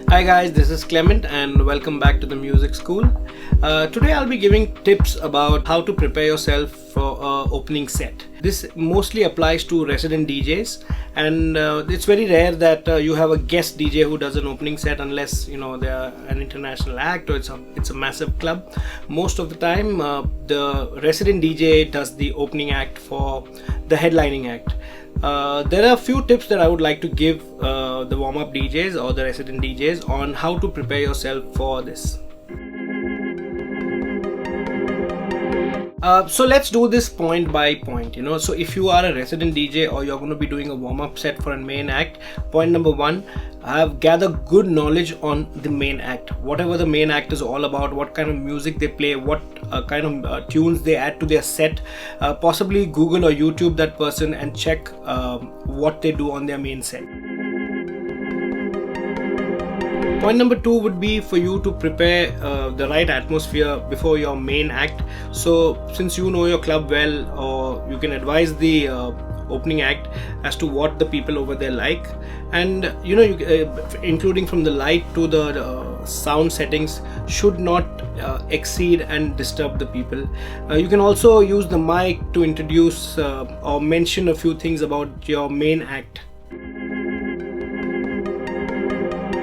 Hi guys, this is Clement and welcome back to the music school. Today I'll be giving tips about how to prepare yourself for opening set. This mostly applies to resident DJs, and it's very rare that you have a guest DJ who does an opening set unless they are an international act or it's a massive club. Most of the time the resident DJ does the opening act for the headlining act. There are a few tips that I would like to give the warm-up DJs or the resident DJs on how to prepare yourself for this. So let's do this point by point. So if you are a resident DJ or you're going to be doing a warm-up set for a main act, point number one, gather good knowledge on the main act, whatever the main act is all about, what kind of music they play, what kind of tunes they add to their set. Possibly Google or YouTube that person and check what they do on their main set. Point number two would be for you to prepare the right atmosphere before your main act. So since you know your club well, or you can advise the opening act as to what the people over there like, and including from the light to the sound settings should not exceed and disturb the people. You can also use the mic to introduce or mention a few things about your main act.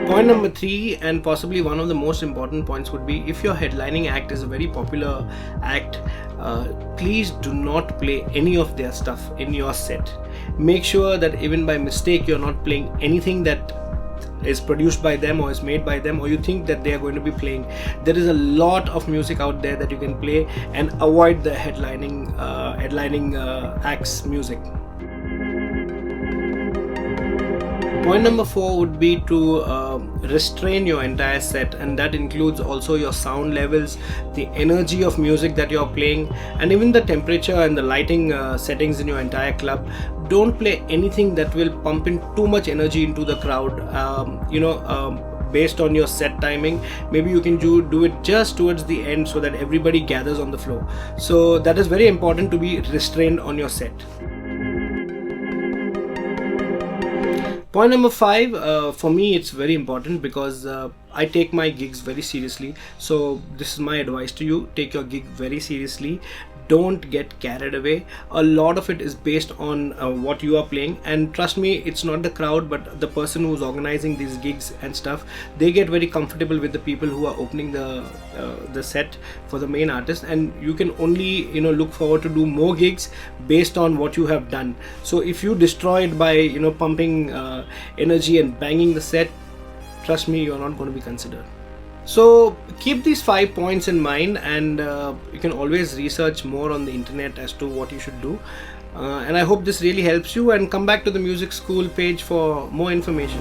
Point number three, and possibly one of the most important points, would be if your headlining act is a very popular act, please do not play any of their stuff in your set. Make sure that even by mistake you're not playing anything that is produced by them or is made by them or you think that they are going to be playing. There is a lot of music out there that you can play, and avoid the headlining acts music. Point number four would be to restrain your entire set, and that includes also your sound levels, the energy of music that you're playing, and even the temperature and the lighting settings in your entire club. Don't play anything that will pump in too much energy into the crowd. Based on your set timing, maybe you can do it just towards the end so that everybody gathers on the floor. So that is very important, to be restrained on your set. Point number five, for me it's very important because I take my gigs very seriously. So this is my advice to you: take your gig very seriously. Don't get carried away. A lot of it is based on what you are playing, and trust me, it's not the crowd but the person who's organizing these gigs and stuff. They get very comfortable with the people who are opening the set for the main artist, and you can only look forward to do more gigs based on what you have done. So if you destroy it by pumping energy and banging the set, trust me, you're not going to be considered. So keep these 5 points in mind, and you can always research more on the internet as to what you should do. And I hope this really helps you, and come back to the music school page for more information.